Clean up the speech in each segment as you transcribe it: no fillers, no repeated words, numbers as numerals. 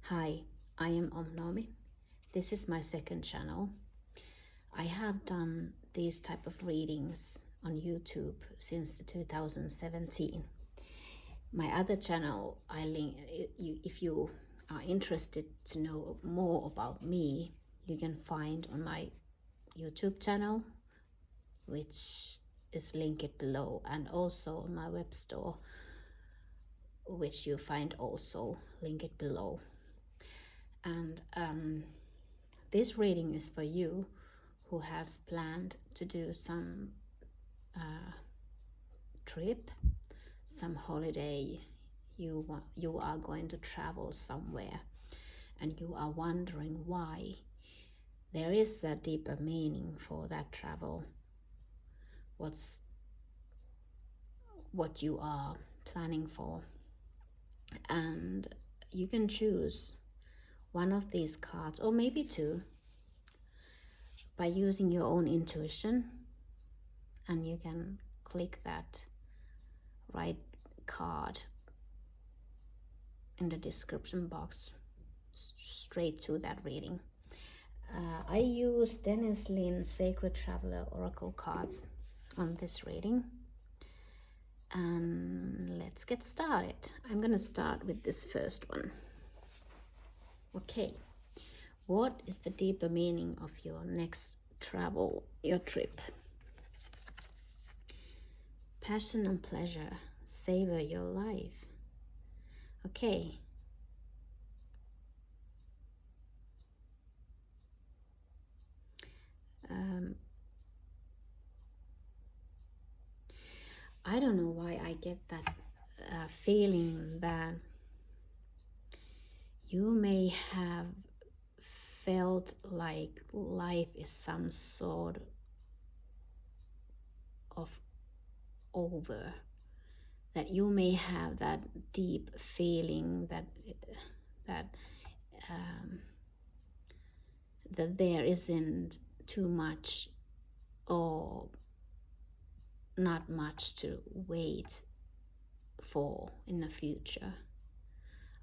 Hi, I am Omnomi. This is my second channel. I have done these type of readings on YouTube since 2017. My other channel, I link. If you are interested to know more about me, you can find on my YouTube channel, which is linked below, and also on my web store, which you find also linked below. And this reading is for you who has planned to do some trip, some holiday. You are going to travel somewhere, and you are wondering why. There is a deeper meaning for that travel. What you are planning for, and you can choose one of these cards, or maybe two, by using your own intuition, and you can click that right card in the description box straight to that reading. I use Denise Linn Sacred Traveler Oracle cards on this reading, and let's get started. I'm gonna start with this first one. Okay, what is the deeper meaning of your next travel, your trip? Passion and pleasure, savor your life. Okay. I don't know why I get that feeling that you may have felt like life is some sort of over, that you may have that deep feeling that there isn't too much or not much to wait for in the future.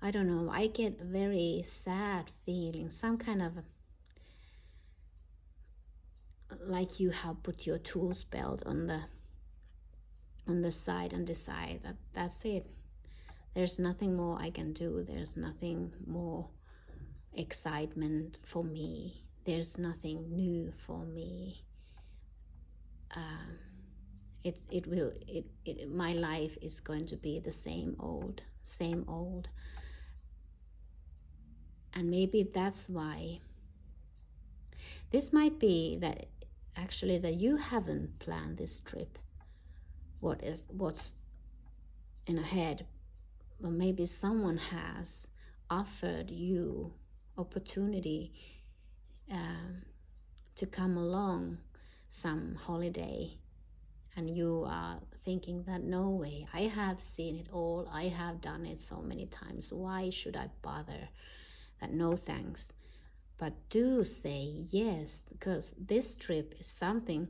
I don't know, I get very sad feeling, some kind of like you have put your tools belt on the side and decide that that's it. There's nothing more I can do. There's nothing more excitement for me. There's nothing new for me. My life is going to be the same old. And maybe that's why. This might be that actually that you haven't planned this trip. What's in ahead, or maybe someone has offered you opportunity to come along some holiday, and you are thinking that no way, I have seen it all, I have done it so many times, why should I bother? That no thanks. But do say yes, because this trip is something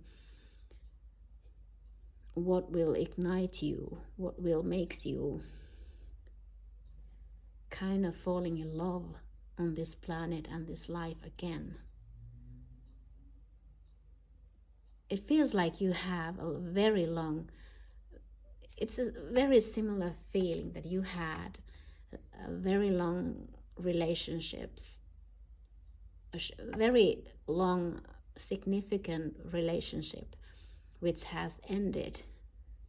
what will ignite you, what will make you kind of falling in love on this planet and this life again. It feels like you have a very long, it's a very similar feeling that you had a very long relationships, a very long significant relationship which has ended,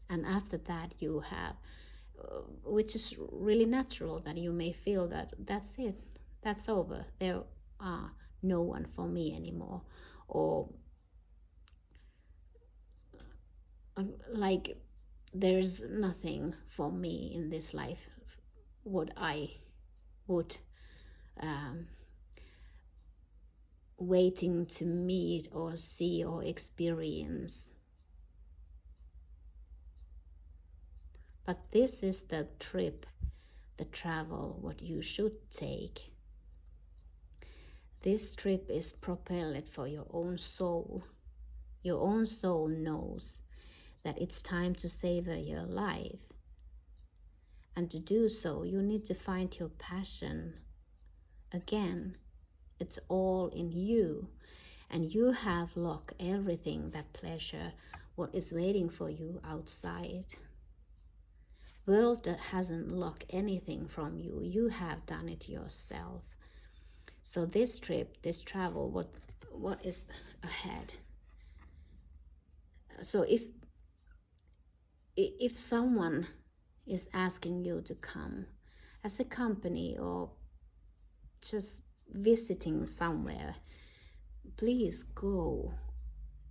and after that you have, which is really natural, that you may feel that that's it, that's over, there are no one for me anymore, or like there's nothing for me in this life what I would waiting to meet or see or experience. But this is the trip, the travel, what you should take. This trip is propelled for your own soul. Your own soul knows that it's time to savor your life. And to do so, you need to find your passion again. It's all in you. And you have locked everything, that pleasure, what is waiting for you outside. World that hasn't locked anything from you. You have done it yourself. So this trip, this travel, what is ahead? So if someone is asking you to come as a company or just visiting somewhere, please go.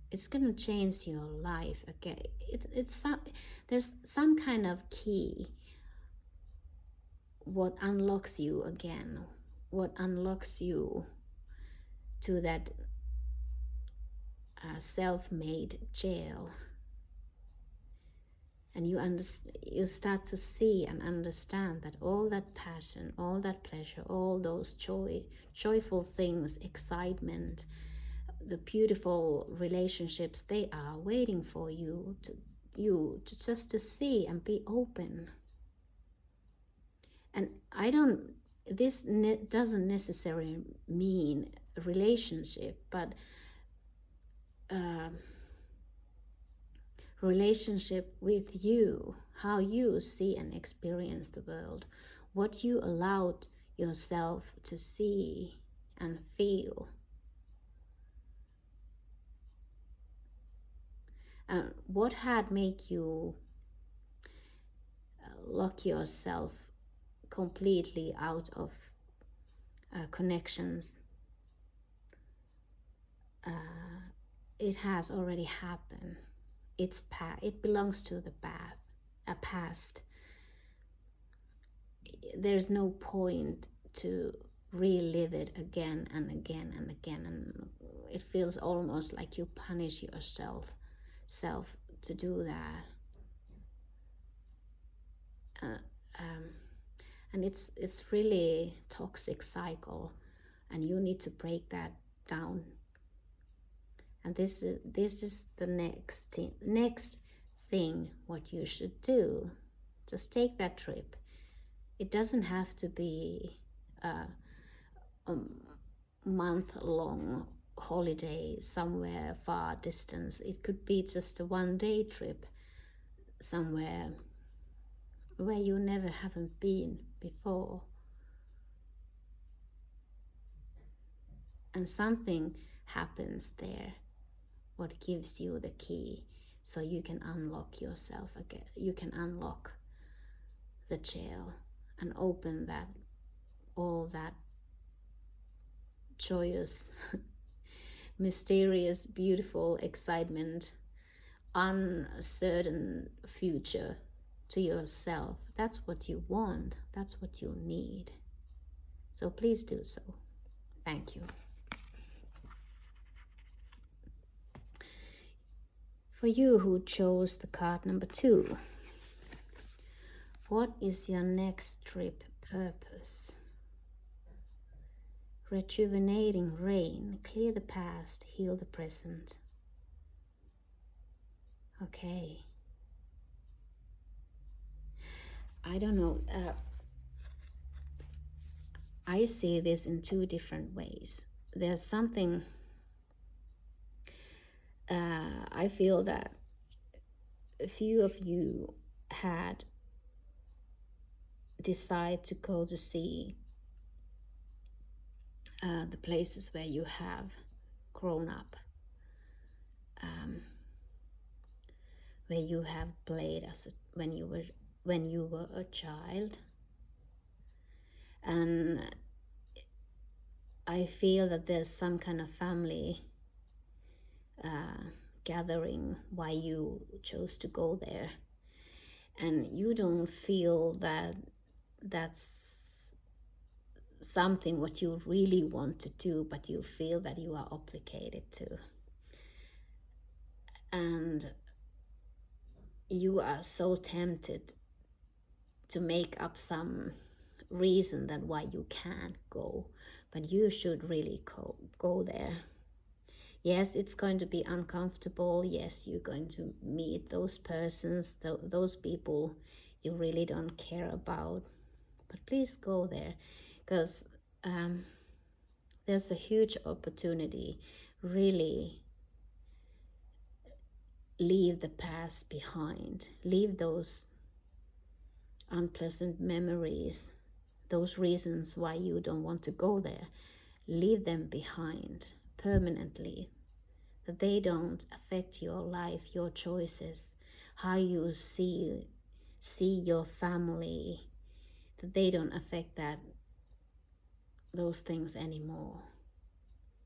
It's gonna change your life again. There's some kind of key what unlocks you again, what unlocks you to that self-made jail. And you start to see and understand that all that passion, all that pleasure, all those joyful things, excitement, the beautiful relationships, they are waiting for you to just to see and be open. And this doesn't necessarily mean a relationship, but relationship with you, how you see and experience the world, what you allowed yourself to see and feel. And what had made you lock yourself completely out of connections? It has already happened. It belongs to the past. There's no point to relive it again and again and again, and it feels almost like you punish yourself to do that. And it's really toxic cycle, and you need to break that down. And this is the next thing what you should do. Just take that trip. It doesn't have to be a month-long holiday somewhere far distance. It could be just a one-day trip somewhere where you never haven't been before. And something happens there what gives you the key so you can unlock yourself again. You can unlock the jail and open all that joyous, mysterious, beautiful excitement, uncertain future to yourself. That's what you want. That's what you need. So please do so. Thank you. For you who chose the card number 2, what is your next trip purpose? Rejuvenating rain, clear the past, heal the present. Okay. I don't know. I see this in 2 different ways. There's something I feel that a few of you had decided to go to see the places where you have grown up, where you have played when you were a child. And I feel that there's some kind of family gathering why you chose to go there, and you don't feel that that's something what you really want to do, but you feel that you are obligated to, and you are so tempted to make up some reason that why you can't go, but you should really go there. Yes, it's going to be uncomfortable. Yes, you're going to meet those persons, those people you really don't care about. But please go there, because there's a huge opportunity. Really leave the past behind. Leave those unpleasant memories, those reasons why you don't want to go there. Leave them behind permanently, that they don't affect your life, your choices, how you see your family, that they don't affect those things anymore.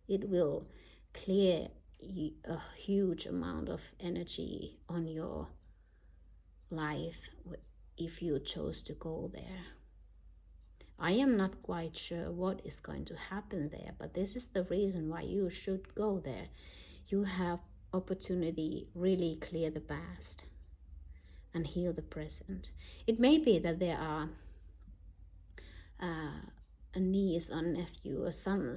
It will clear a huge amount of energy on your life if you chose to go there. I am not quite sure what is going to happen there, but this is the reason why you should go there. You have opportunity really clear the past and heal the present. It may be that there are a niece or nephew or some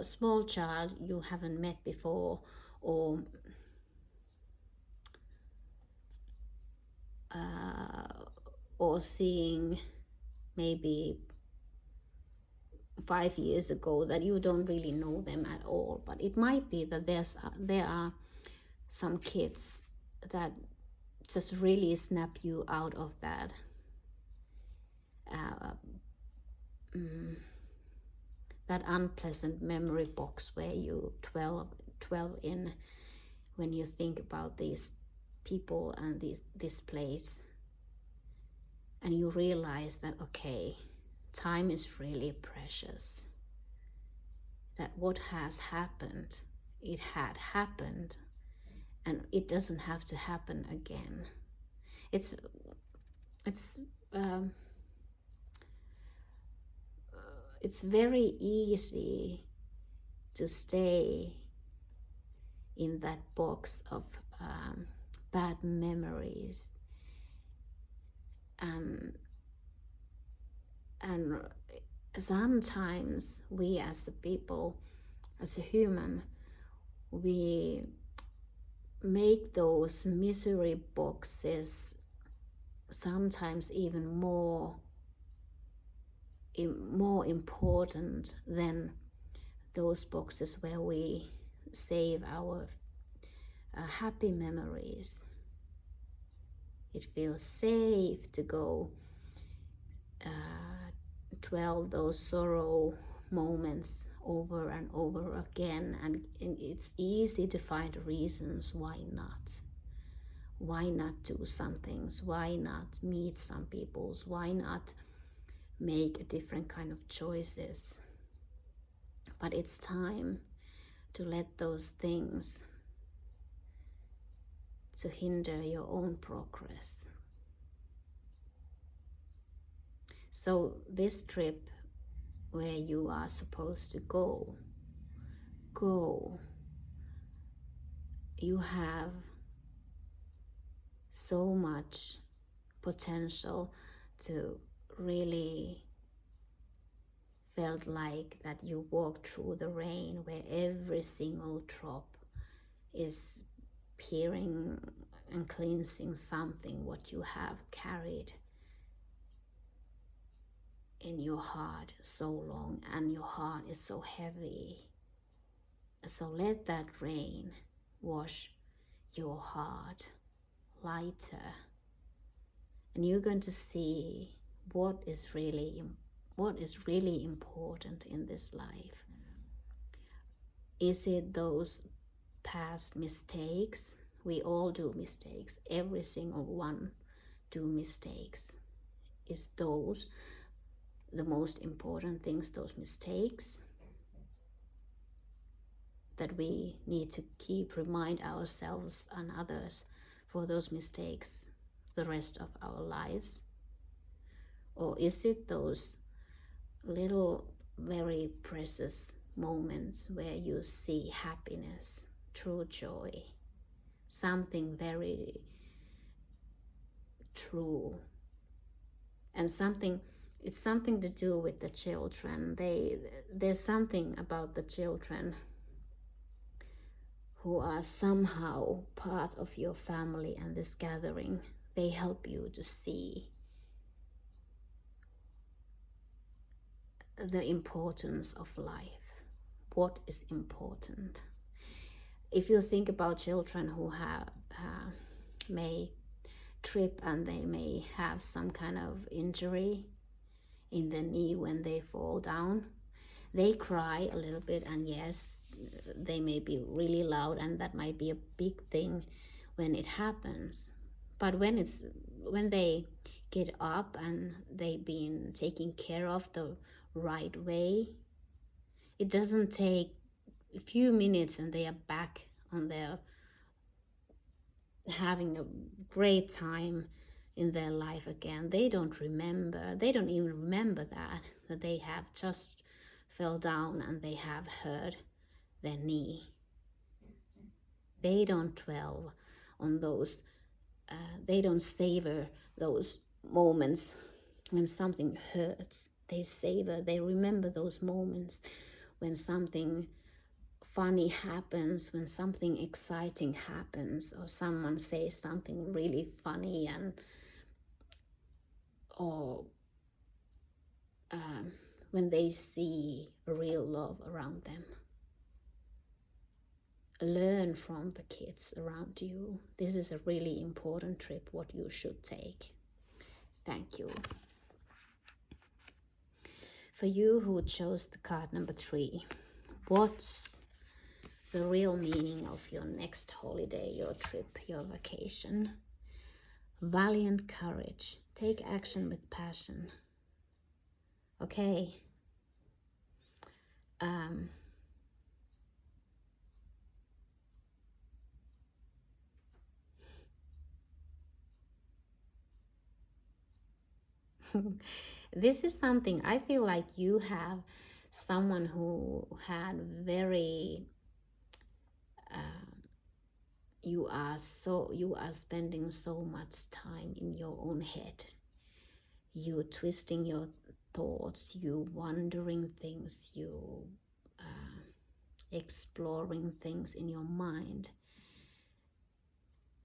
small child you haven't met before, or seeing maybe 5 years ago that you don't really know them at all. But it might be that there are some kids that just really snap you out of that that unpleasant memory box where you dwell in when you think about these people and this place, and you realize that, okay, time is really precious, that what has happened, it had happened, and it doesn't have to happen again. It's very easy to stay in that box of bad memories, and sometimes we as a people, as a human, we make those misery boxes sometimes even more important than those boxes where we save our happy memories. It feels safe to go dwell those sorrow moments over and over again, and it's easy to find reasons why not do some things, why not meet some people, why not make a different kind of choices. But it's time to let those things to hinder your own progress. So this trip where you are supposed to go, you have so much potential to really felt like that you walk through the rain, where every single drop is peering and cleansing something what you have carried in your heart so long, and your heart is so heavy. So let that rain wash your heart lighter, and you're going to see what is really important in this life. Is it those past mistakes? We all do mistakes. Every single one do mistakes. Is those the most important things, those mistakes that we need to remind ourselves and others for those mistakes the rest of our lives? Or is it those little very precious moments where you see happiness, true joy, something very true, and it's something to do with the children. There's something about the children who are somehow part of your family and this gathering. They help you to see the importance of life. What is important? If you think about children who may trip and they may have some kind of injury in the knee when they fall down, they cry a little bit, and yes, they may be really loud, and that might be a big thing when it happens. But when they get up and they've been taken care of the right way, it doesn't take a few minutes and they are back on their having a great time in their life again. They don't even remember that they have just fell down and they have hurt their knee. They don't dwell on those, they don't savor those moments when something hurts. They remember those moments when something funny happens, when something exciting happens, or someone says something really funny, or when they see real love around them. Learn from the kids around you. This is a really important trip, what you should take. Thank you. For you who chose the card number 3, what's the real meaning of your next holiday, your trip, your vacation? Valiant courage. Take action with passion. Okay. This is something I feel like you have someone who had very you are spending so much time in your own head. You twisting your thoughts, you wondering things, you exploring things in your mind.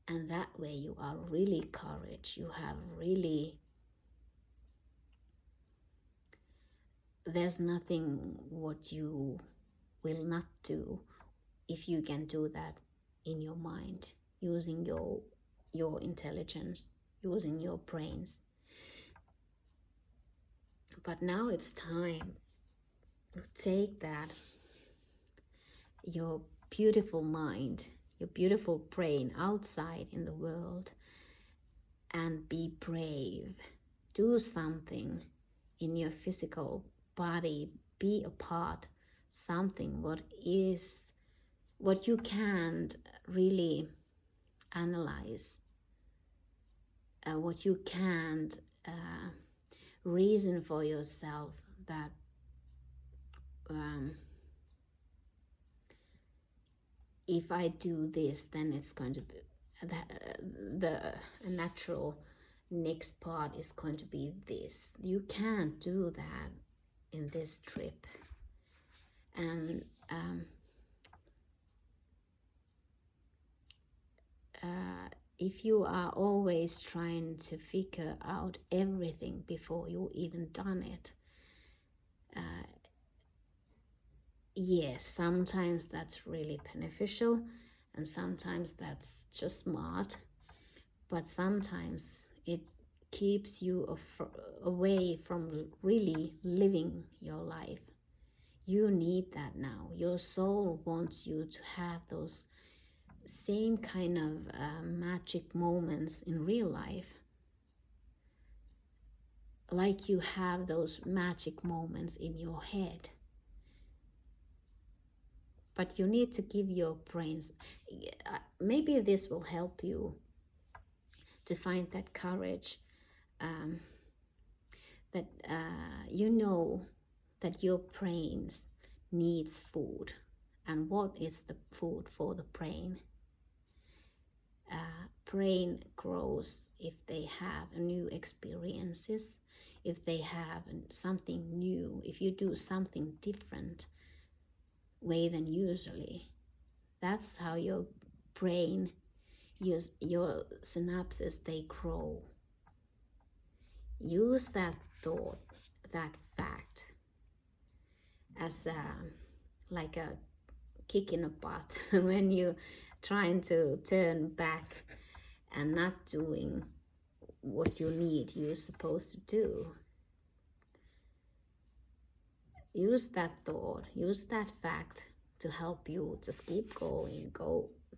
And that way you are really courage. You have really, there's nothing what you will not do if you can do that in your mind, using your intelligence, using your brains. But now it's time to take that, your beautiful mind, your beautiful brain outside in the world, and be brave. Do something in your physical body. Be a part, something what you can't really analyze, what you can't reason for yourself, that if I do this, then it's going to be the natural next part is going to be this. You can't do that in this trip. And if you are always trying to figure out everything before you even done it, yes, sometimes that's really beneficial and sometimes that's just smart, but sometimes it keeps you away from really living your life. You need that now. Your soul wants you to have those same kind of magic moments in real life, like you have those magic moments in your head. But you need to give your brains, maybe this will help you to find that courage, that you know that your brains needs food. And what is the food for the brain? Brain grows if they have new experiences, if they have something new, if you do something different way than usually. That's how your brain, your synapses, they grow. Use that thought, that fact, as like a kick in the butt when you trying to turn back and not doing what you're supposed to do. Use that thought, use that fact to help you just keep going.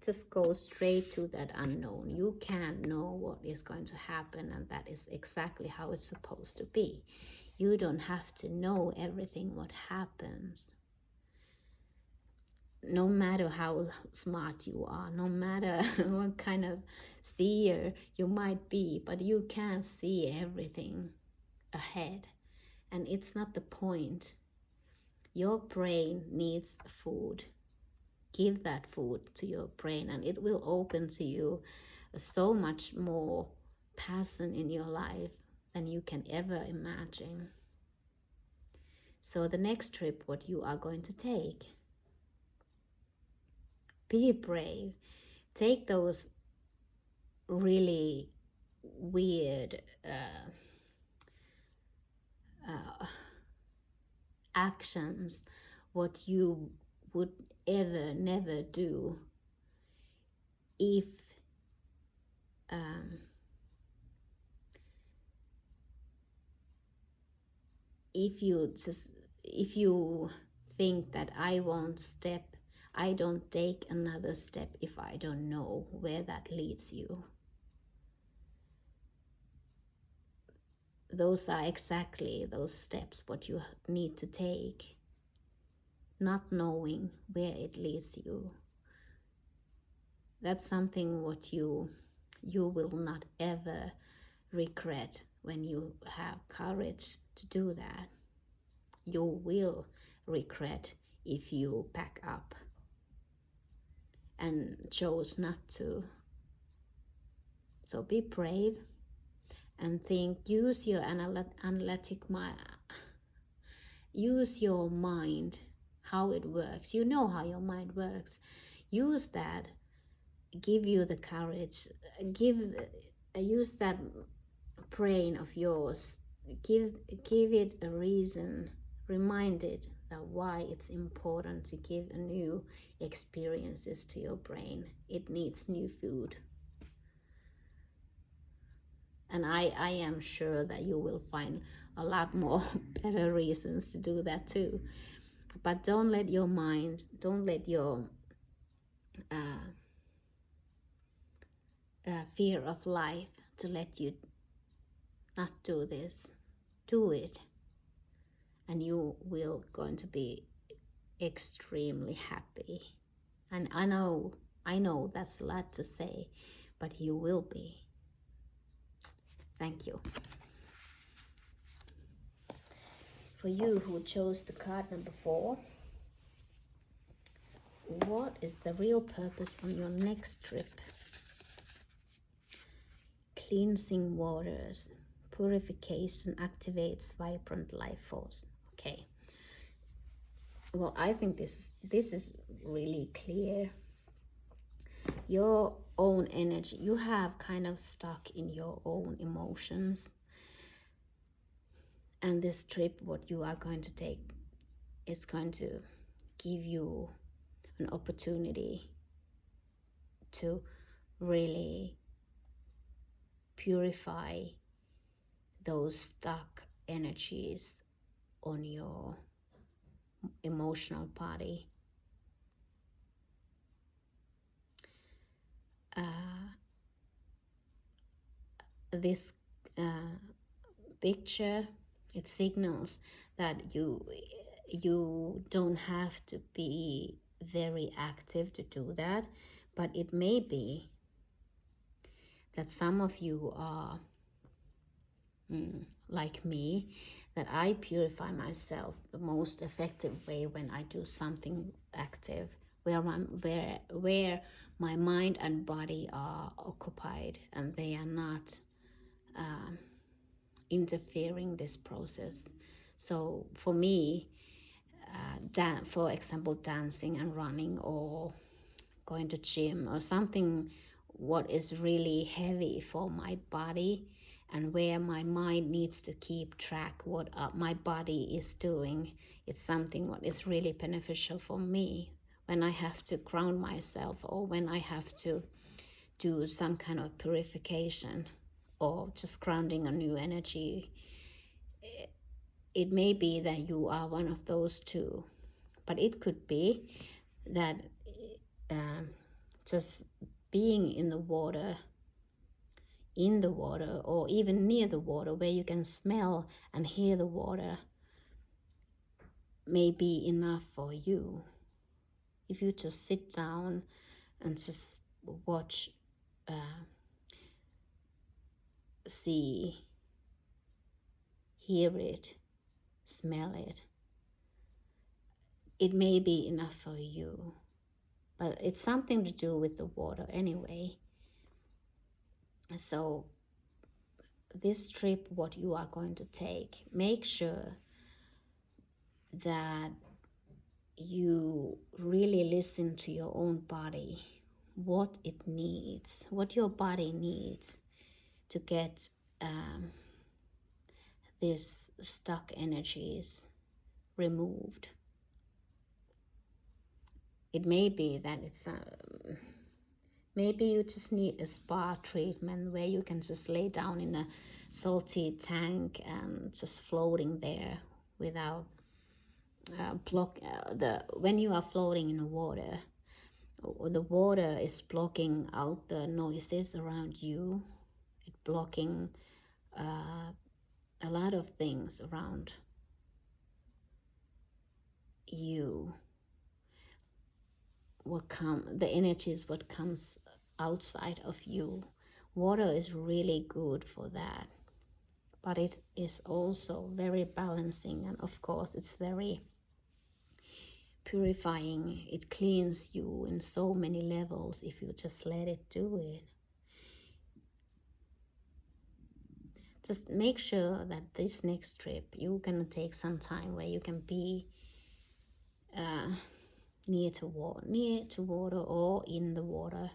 Just go straight to that unknown. You can't know what is going to happen, and that is exactly how it's supposed to be. You don't have to know everything what happens. No matter how smart you are, no matter what kind of seer you might be, but you can't see everything ahead. And it's not the point. Your brain needs food. Give that food to your brain, and it will open to you so much more passion in your life than you can ever imagine. So the next trip, what you are going to take, be brave. Take those really weird actions, what you would ever never do if if you think that I don't take another step if I don't know where that leads you. Those are exactly those steps what you need to take, not knowing where it leads you. That's something what you will not ever regret when you have courage to do that. You will regret if you pack up and chose not to. So be brave and think, use your analytic mind, use your mind, how it works. You know how your mind works. Use that, give you the courage, use that brain of yours, give it a reason, remind it that why it's important to give a new experiences to your brain. It needs new food. And I am sure that you will find a lot more better reasons to do that too. But don't let your mind, don't let your fear of life to let you not do this. Do it. And you will going to be extremely happy. And I know that's a lot to say, but you will be. Thank you. For you who chose the card number 4, what is the real purpose on your next trip? Cleansing waters, purification activates vibrant life force. Okay. Well, I think this is really clear. Your own energy, you have kind of stuck in your own emotions. And this trip, what you are going to take, is going to give you an opportunity to really purify those stuck energies on your emotional body. This picture, it signals that you don't have to be very active to do that, but it may be that some of you are like me, that I purify myself the most effective way when I do something active, where my mind and body are occupied and they are not interfering this process. So for me, for example, dancing and running or going to gym or something what is really heavy for my body and where my mind needs to keep track what my body is doing. It's something what is really beneficial for me when I have to ground myself, or when I have to do some kind of purification, or just grounding a new energy. It may be that you are one of those two, but it could be that just being in the water, or even near the water, where you can smell and hear the water, may be enough for you. If you just sit down and just watch, see, hear it, smell it, it may be enough for you. But it's something to do with the water anyway. So this trip, what you are going to take, make sure that you really listen to your own body, what it needs, what your body needs to get these stuck energies removed. It may be that it's maybe you just need a spa treatment where you can just lay down in a salty tank and just floating there without when you are floating in the water is blocking out the noises around you. It's blocking a lot of things around you. The energies what comes outside of you. Water is really good for that, but it is also very balancing, and of course it's very purifying. It cleans you in so many levels if you just let it do it. Just make sure that this next trip you're gonna take some time where you can be near to water or in the water,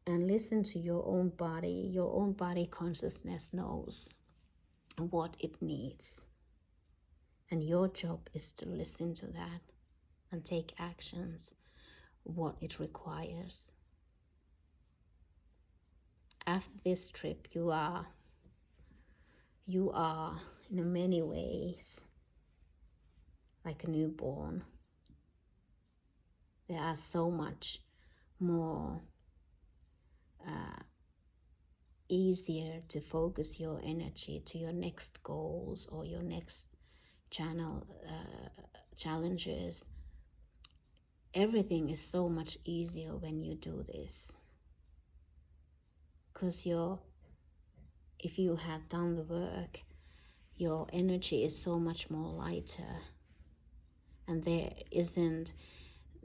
and listen to your own body. Your own body consciousness knows what it needs, and your job is to listen to that and take actions what it requires. After this trip, you are in many ways like a newborn. There are so much more easier to focus your energy to your next goals or your next challenges. Everything is so much easier when you do this, because if you have done the work, your energy is so much more lighter, and there isn't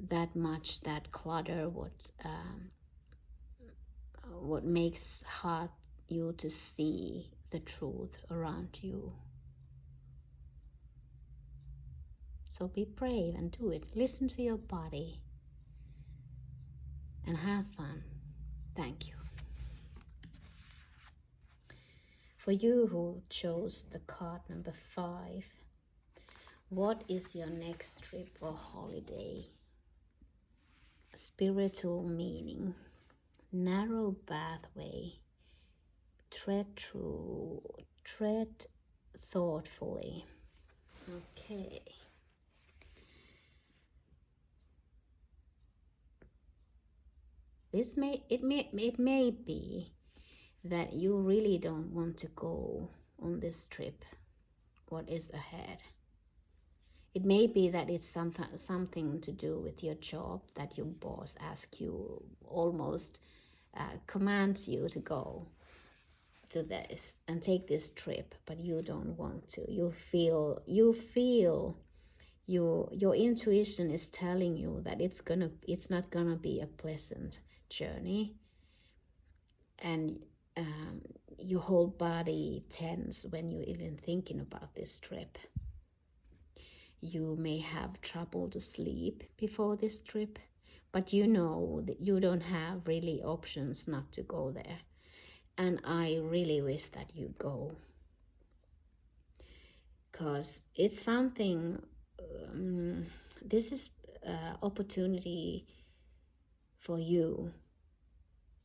that much that clutter what makes hard you to see the truth around you. So be brave and do it. Listen to your body and have fun. Thank you. For you who chose the card number 5, what is your next trip or holiday? Spiritual meaning, narrow pathway, tread thoughtfully. Okay. It may be that you really don't want to go on this trip. What is ahead? It may be that it's something to do with your job, that your boss asks you, almost commands you to go to this and take this trip, but you don't want to. You feel your intuition is telling you that it's not gonna be a pleasant journey, and your whole body tense when you're even thinking about this trip. You may have trouble to sleep before this trip, but you know that you don't have really options not to go there. And I really wish that you go, because it's something, this is opportunity for you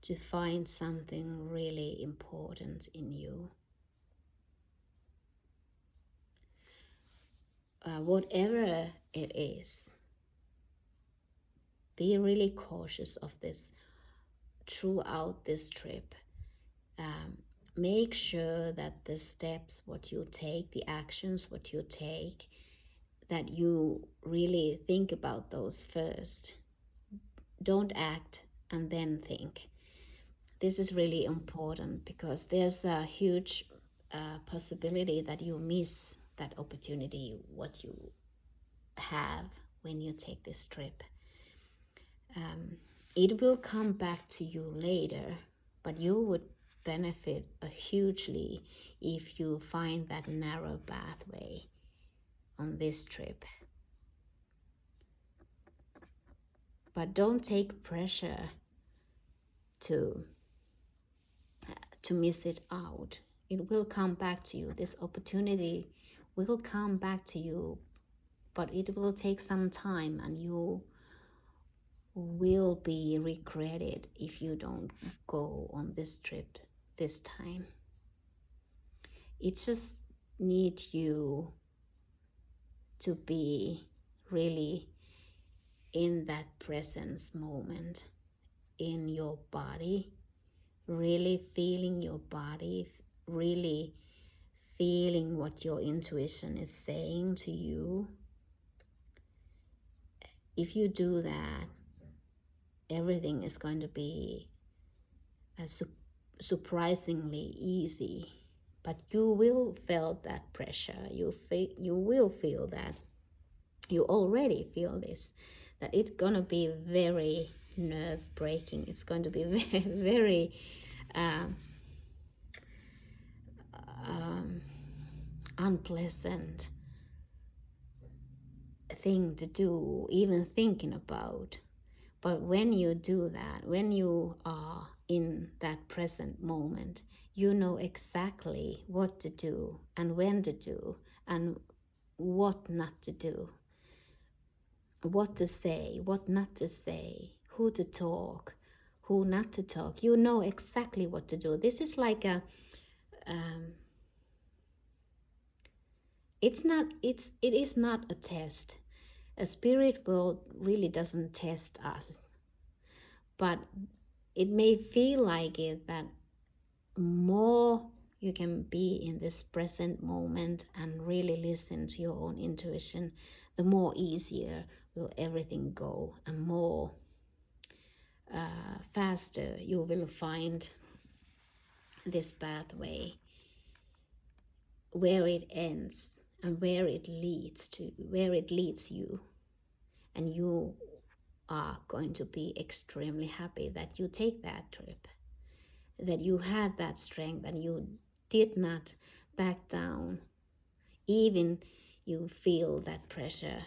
to find something really important in you. Whatever it is, be really cautious of this throughout this trip. Make sure that the steps, what you take, the actions, what you take, that you really think about those first. Don't act and then think. This is really important, because there's a huge possibility that you miss that opportunity, what you have when you take this trip. It will come back to you later, but you would benefit hugely if you find that narrow pathway on this trip. But don't take pressure to miss it out. It will come back to you. This opportunity will come back to you, but it will take some time, and you will be regretted if you don't go on this trip this time. It just needs you to be really in that presence moment, in your body, really feeling your body, really feeling what your intuition is saying to you. If you do that, everything is going to be surprisingly easy. But you will feel that pressure. You will feel that. You already feel this, that it's gonna be very nerve-breaking. It's going to be very, very unpleasant thing to do, even thinking about. But when you do that, when you are in that present moment, you know exactly what to do and when to do and what not to do, what to say, what not to say, who to talk, who not to talk. You know exactly what to do. This is like a it is not a test. A spirit world really doesn't test us, but it may feel like it, that more you can be in this present moment and really listen to your own intuition, the more easier will everything go, and more faster you will find this pathway, where it ends and where it leads to, where it leads you. And you are going to be extremely happy that you take that trip, that you had that strength, and you did not back down. Even you feel that pressure,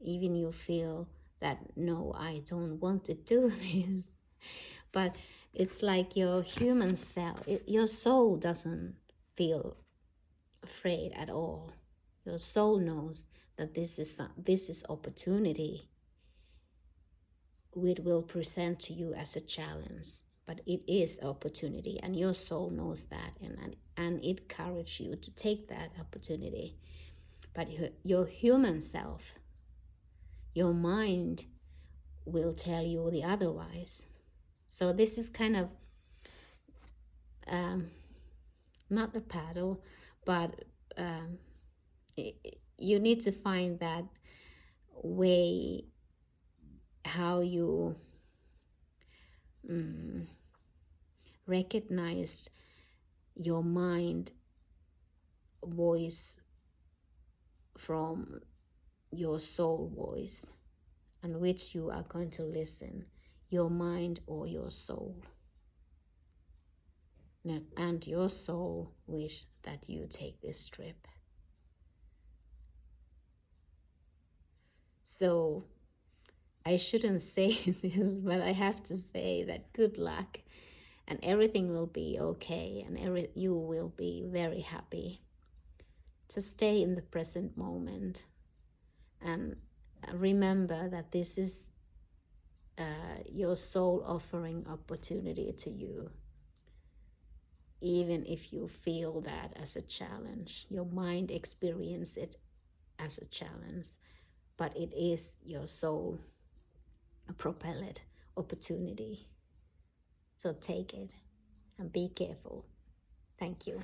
even you feel that, no, I don't want to do this. But it's like your human self, your soul doesn't feel afraid at all. Your soul knows that this is opportunity. It will present to you as a challenge, but it is opportunity, and your soul knows that, and it encourages you to take that opportunity. But your human self, your mind, will tell you the otherwise. So this is kind of not a paddle, but you need to find that way, how you recognize your mind voice from your soul voice, and which you are going to listen, your mind or your soul. And your soul wish that you take this trip. So I shouldn't say this, but I have to say that good luck. and everything will be okay, and you will be very happy. Just stay in the present moment and remember that this is your soul offering opportunity to you. Even if you feel that as a challenge, your mind experiences it as a challenge, but it is your soul propelled opportunity. So take it and be careful. Thank you.